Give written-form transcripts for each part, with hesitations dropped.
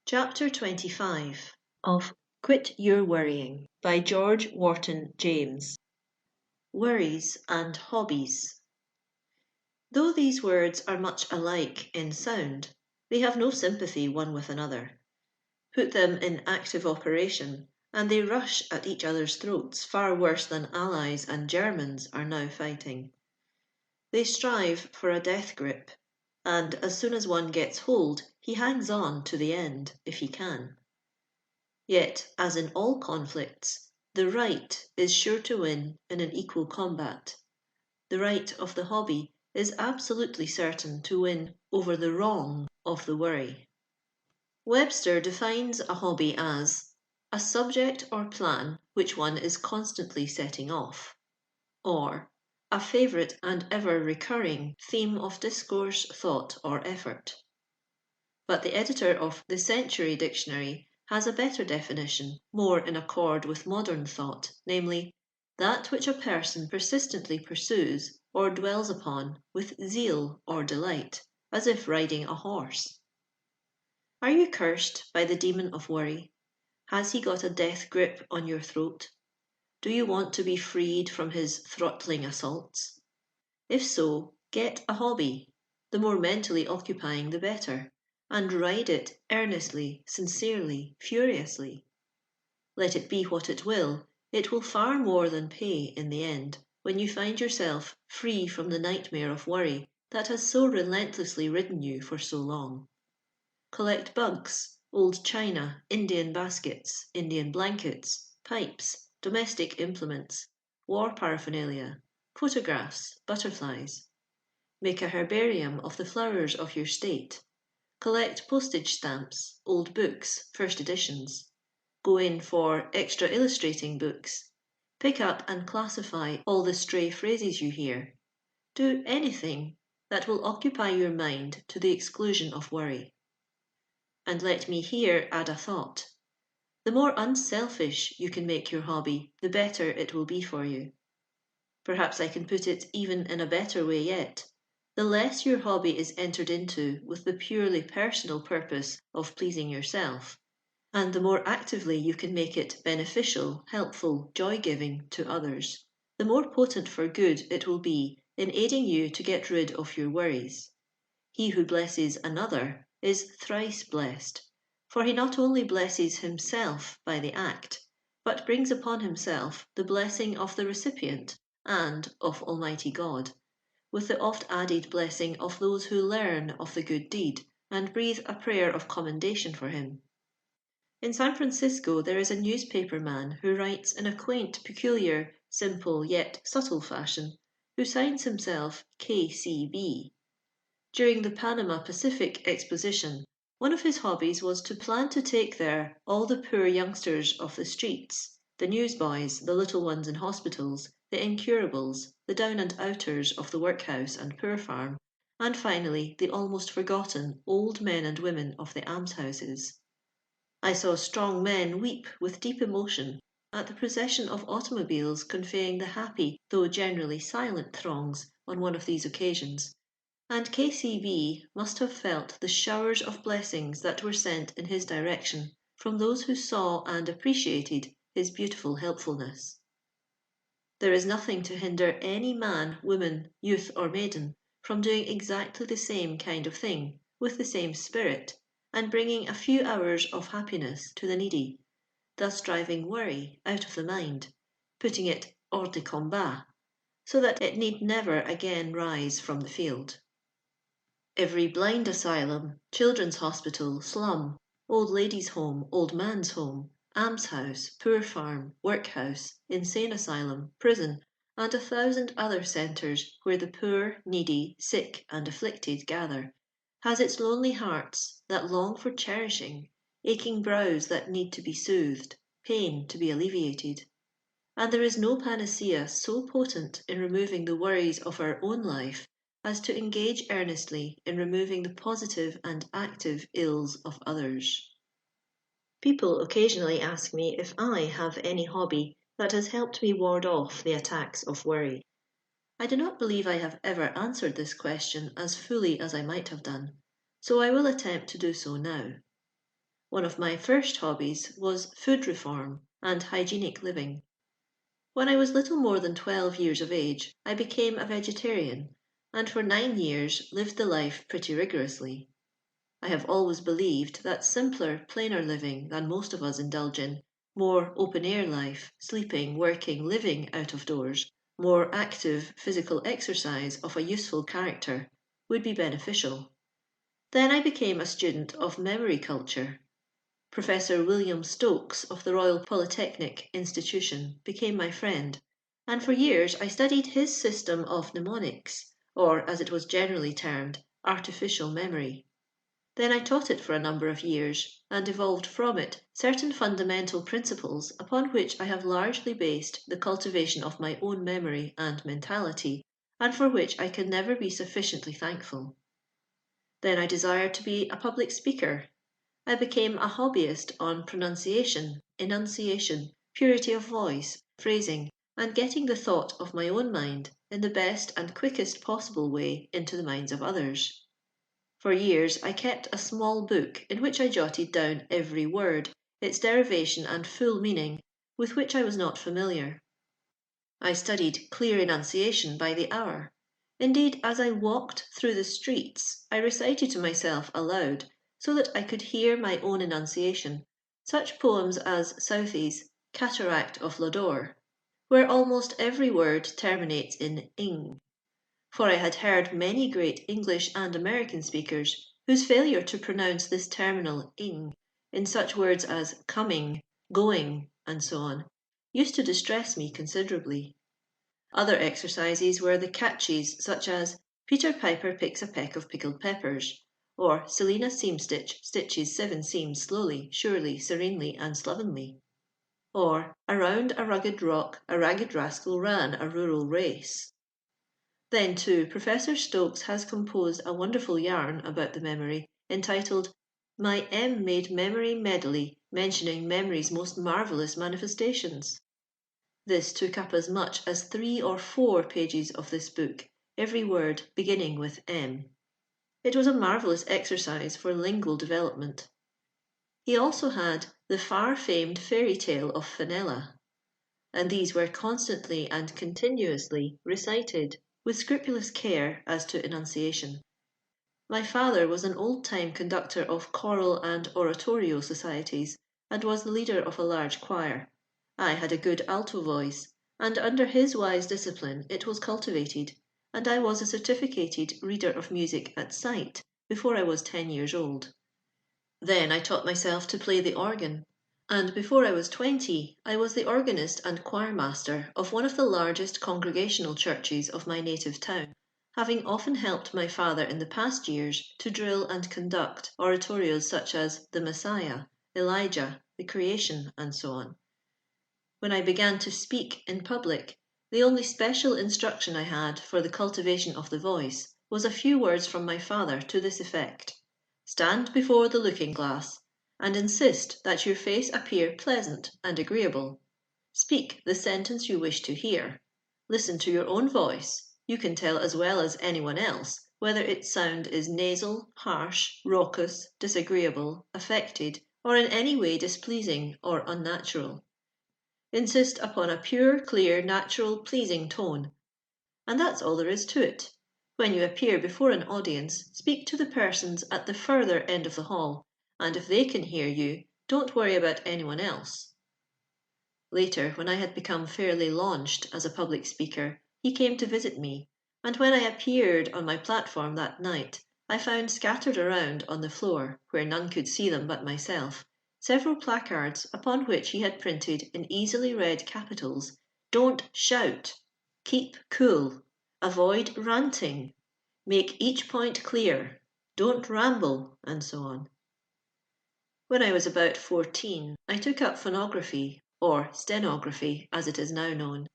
Chapter 25 of Quit Your Worrying by George Wharton James. Worries and Hobbies. Though these words are much alike in sound, they have no sympathy one with another. Put them in active operation, and they rush at each other's throats far worse than Allies and Germans are now fighting. They strive for a death grip, and as soon as one gets hold, he hangs on to the end, if he can. Yet, as in all conflicts, the right is sure to win in an equal combat. The right of the hobby is absolutely certain to win over the wrong of the worry. Webster defines a hobby as a subject or plan which one is constantly setting off, or a favourite and ever recurring theme of discourse, thought, or effort. But the editor of the Century Dictionary has a better definition, more in accord with modern thought, namely, that which a person persistently pursues or dwells upon with zeal or delight, as if riding a horse. Are you cursed by the demon of worry? Has he got a death grip on your throat? Do you want to be freed from his throttling assaults? If so, get a hobby, the more mentally occupying the better, and ride it earnestly, sincerely, furiously. Let it be what it will far more than pay in the end, when you find yourself free from the nightmare of worry that has so relentlessly ridden you for so long. Collect bugs, old china, Indian baskets, Indian blankets, pipes, domestic implements, war paraphernalia, photographs, butterflies. Make a herbarium of the flowers of your state. Collect postage stamps, old books, first editions. Go in for extra illustrating books. Pick up and classify all the stray phrases you hear. Do anything that will occupy your mind to the exclusion of worry. And let me here add a thought. The more unselfish you can make your hobby, the better it will be for you. Perhaps I can put it even in a better way yet. The less your hobby is entered into with the purely personal purpose of pleasing yourself, and the more actively you can make it beneficial, helpful, joy-giving to others, the more potent for good it will be in aiding you to get rid of your worries. He who blesses another is thrice blessed, for he not only blesses himself by the act, but brings upon himself the blessing of the recipient and of Almighty God, with the oft-added blessing of those who learn of the good deed and breathe a prayer of commendation for him. In San Francisco there is a newspaper man who writes in a quaint, peculiar, simple yet subtle fashion, who signs himself KCB. During the Panama Pacific Exposition, one of his hobbies was to plan to take there all the poor youngsters of the streets, the newsboys, the little ones in hospitals, the incurables, the down-and-outers of the workhouse and poor farm, and finally the almost forgotten old men and women of the almshouses. I saw strong men weep with deep emotion at the procession of automobiles conveying the happy, though generally silent throngs on one of these occasions, and KCB must have felt the showers of blessings that were sent in his direction from those who saw and appreciated his beautiful helpfulness. There is nothing to hinder any man, woman, youth or maiden from doing exactly the same kind of thing, with the same spirit, and bringing a few hours of happiness to the needy, thus driving worry out of the mind, putting it hors de combat, so that it need never again rise from the field. Every blind asylum, children's hospital, slum, old ladies' home, old man's home, almshouse, poor farm, workhouse, insane asylum, prison, and 1,000 other centres where the poor, needy, sick and afflicted gather, has its lonely hearts that long for cherishing, aching brows that need to be soothed, pain to be alleviated. And there is no panacea so potent in removing the worries of our own life as to engage earnestly in removing the positive and active ills of others. People occasionally ask me if I have any hobby that has helped me ward off the attacks of worry. I do not believe I have ever answered this question as fully as I might have done, so I will attempt to do so now. One of my first hobbies was food reform and hygienic living. When I was little more than 12 years of age, I became a vegetarian, and for 9 years lived the life pretty rigorously. I have always believed that simpler, plainer living than most of us indulge in, more open-air life, sleeping, working, living out of doors, more active physical exercise of a useful character, would be beneficial. Then I became a student of memory culture. Professor William Stokes of the Royal Polytechnic Institution became my friend, and for years I studied his system of mnemonics, or as it was generally termed, artificial memory. Then I taught it for a number of years, and evolved from it certain fundamental principles upon which I have largely based the cultivation of my own memory and mentality, and for which I can never be sufficiently thankful. Then I desired to be a public speaker. I became a hobbyist on pronunciation, enunciation, purity of voice, phrasing, and getting the thought of my own mind in the best and quickest possible way into the minds of others. For years I kept a small book in which I jotted down every word, its derivation and full meaning, with which I was not familiar. I studied clear enunciation by the hour. Indeed, as I walked through the streets, I recited to myself aloud, so that I could hear my own enunciation, such poems as Southey's Cataract of Lodore, where almost every word terminates in ing, for I had heard many great English and American speakers whose failure to pronounce this terminal ing in such words as coming, going, and so on, used to distress me considerably. Other exercises were the catches, such as Peter Piper picks a peck of pickled peppers, or Selina Seamstitch stitches 7 seams slowly, surely, serenely, and slovenly, or around a rugged rock a ragged rascal ran a rural race. Then, too, Professor Stokes has composed a wonderful yarn about the memory, entitled My M Made Memory Medley, mentioning memory's most marvellous manifestations. This took up as much as 3 or 4 pages of this book, every word beginning with M. It was a marvellous exercise for lingual development. He also had the far-famed fairy tale of Fenella, and these were constantly and continuously recited with scrupulous care as to enunciation. My father was an old-time conductor of choral and oratorio societies, and was the leader of a large choir. I had a good alto voice, and under his wise discipline it was cultivated, and I was a certificated reader of music at sight before I was 10 years old. Then I taught myself to play the organ, and before I was 20 I was the organist and choir master of one of the largest congregational churches of my native town, having often helped my father in the past years to drill and conduct oratorios such as the Messiah, Elijah, the Creation, and so on. When I began to speak in public, the only special instruction I had for the cultivation of the voice was a few words from my father to this effect: stand before the looking-glass, and insist that your face appear pleasant and agreeable. Speak the sentence you wish to hear. Listen to your own voice. You can tell as well as anyone else whether its sound is nasal, harsh, raucous, disagreeable, affected, or in any way displeasing or unnatural. Insist upon a pure, clear, natural, pleasing tone. And that's all there is to it. When you appear before an audience, speak to the persons at the further end of the hall, and if they can hear you, don't worry about anyone else. Later, when I had become fairly launched as a public speaker, he came to visit me, and when I appeared on my platform that night, I found scattered around on the floor, where none could see them but myself, several placards upon which he had printed in easily read capitals, "Don't shout," "Keep cool," "Avoid ranting," "Make each point clear," "Don't ramble," and so on. When I was about 14, I took up phonography, or stenography as it is now known.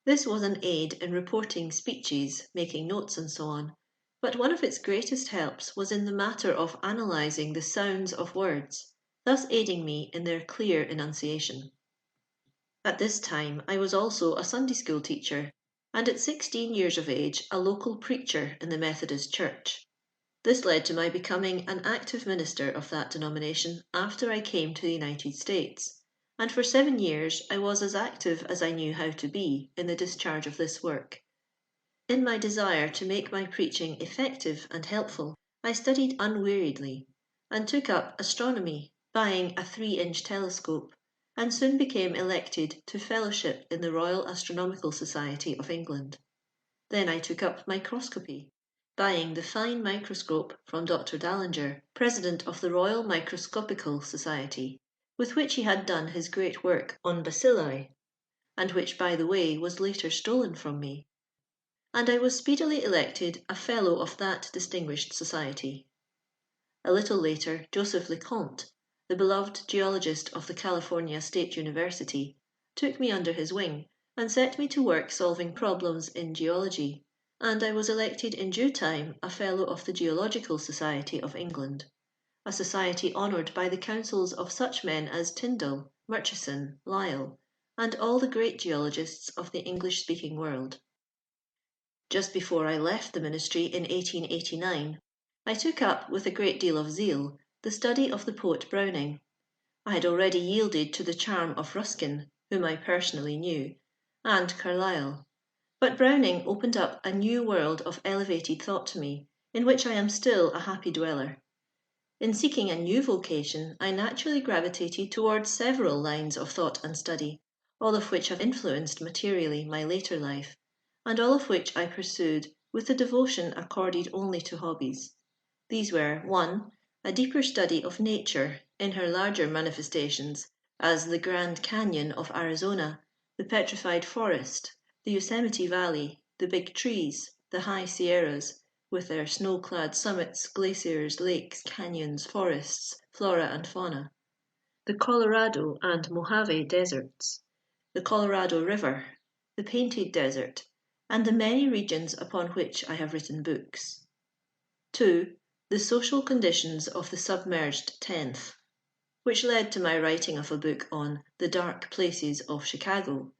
This was an aid in reporting speeches, making notes and so on, but one of its greatest helps was in the matter of analysing the sounds of words, thus aiding me in their clear enunciation. At this time I was also a Sunday school teacher, and at 16 years of age a local preacher in the Methodist Church. This led to my becoming an active minister of that denomination after I came to the United States, and for 7 years I was as active as I knew how to be in the discharge of this work. In my desire to make my preaching effective and helpful, I studied unweariedly and took up astronomy, buying a 3-inch telescope, and soon became elected to fellowship in the Royal Astronomical Society of England. Then I took up microscopy, buying the fine microscope from Dr. Dallinger, President of the Royal Microscopical Society, with which he had done his great work on bacilli, and which, by the way, was later stolen from me, and I was speedily elected a Fellow of that distinguished society. A little later, Joseph LeConte, the beloved geologist of the California State University, took me under his wing and set me to work solving problems in geology, and I was elected in due time a Fellow of the Geological Society of England, a society honoured by the counsels of such men as Tyndall, Murchison, Lyell, and all the great geologists of the English-speaking world. Just before I left the ministry in 1889, I took up, with a great deal of zeal, the study of the poet Browning. I had already yielded to the charm of Ruskin, whom I personally knew, and Carlyle. But Browning opened up a new world of elevated thought to me, in which I am still a happy dweller. In seeking a new vocation, I naturally gravitated towards several lines of thought and study, all of which have influenced materially my later life, and all of which I pursued with the devotion accorded only to hobbies. These were 1. A deeper study of nature in her larger manifestations, as the Grand Canyon of Arizona, the Petrified Forest, the Yosemite Valley, the Big Trees, the High Sierras, with their snow-clad summits, glaciers, lakes, canyons, forests, flora and fauna, the Colorado and Mojave deserts, the Colorado River, the Painted Desert, and the many regions upon which I have written books. 2. The social conditions of the submerged tenth, which led to my writing of a book on The Dark Places of Chicago,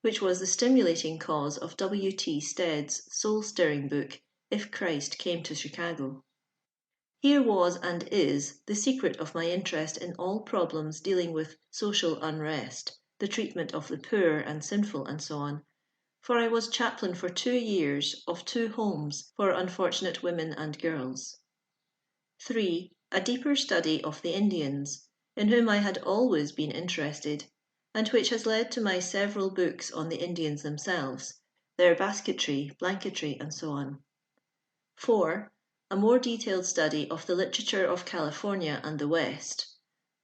which was the stimulating cause of W. T. Stead's soul-stirring book, If Christ Came to Chicago. Here was and is the secret of my interest in all problems dealing with social unrest, the treatment of the poor and sinful, and so on, for I was chaplain for 2 years of 2 homes for unfortunate women and girls. 3. A deeper study of the Indians, in whom I had always been interested, and which has led to my several books on the Indians themselves, their basketry, blanketry, and so on. 4. A more detailed study of the literature of California and the West,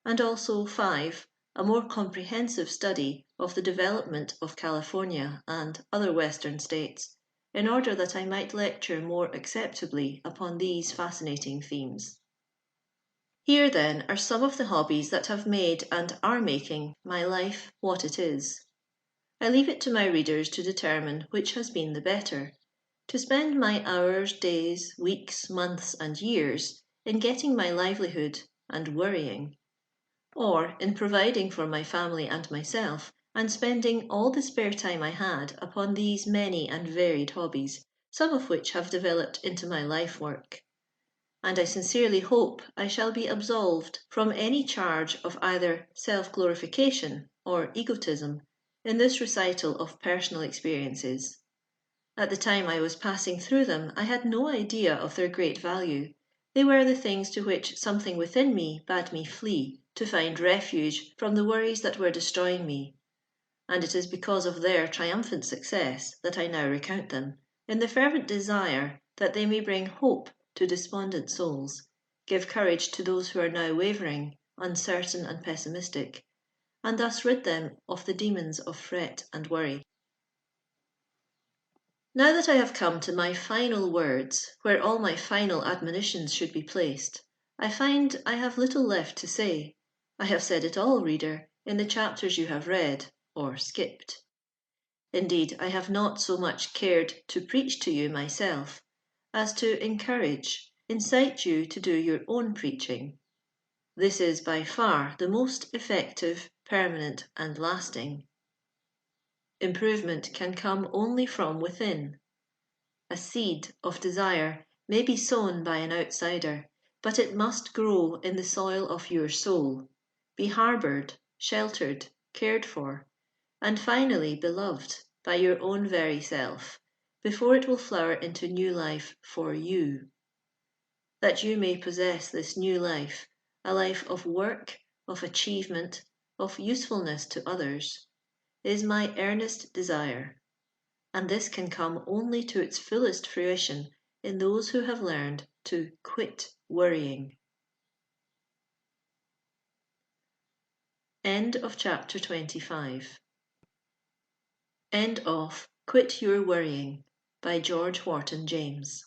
and also 5. A more comprehensive study of the development of California and other Western states, in order that I might lecture more acceptably upon these fascinating themes. Here, then, are some of the hobbies that have made and are making my life what it is. I leave it to my readers to determine which has been the better, to spend my hours, days, weeks, months, and years in getting my livelihood and worrying, or in providing for my family and myself, and spending all the spare time I had upon these many and varied hobbies, some of which have developed into my life work. And I sincerely hope I shall be absolved from any charge of either self-glorification or egotism in this recital of personal experiences. At the time I was passing through them, I had no idea of their great value. They were the things to which something within me bade me flee, to find refuge from the worries that were destroying me. And it is because of their triumphant success that I now recount them, in the fervent desire that they may bring hope to despondent souls, give courage to those who are now wavering, uncertain and pessimistic, and thus rid them of the demons of fret and worry. Now that I have come to my final words, where all my final admonitions should be placed, I find I have little left to say. I have said it all, reader, in the chapters you have read, or skipped. Indeed, I have not so much cared to preach to you myself, as to encourage, incite you to do your own preaching. This is by far the most effective, permanent, and lasting. Improvement can come only from within. A seed of desire may be sown by an outsider, but it must grow in the soil of your soul, be harboured, sheltered, cared for, and finally beloved by your own very self, before it will flower into new life for you. That you may possess this new life, a life of work, of achievement, of usefulness to others, is my earnest desire, and this can come only to its fullest fruition in those who have learned to quit worrying. End of chapter 25. End of Quit Your Worrying by George Wharton James.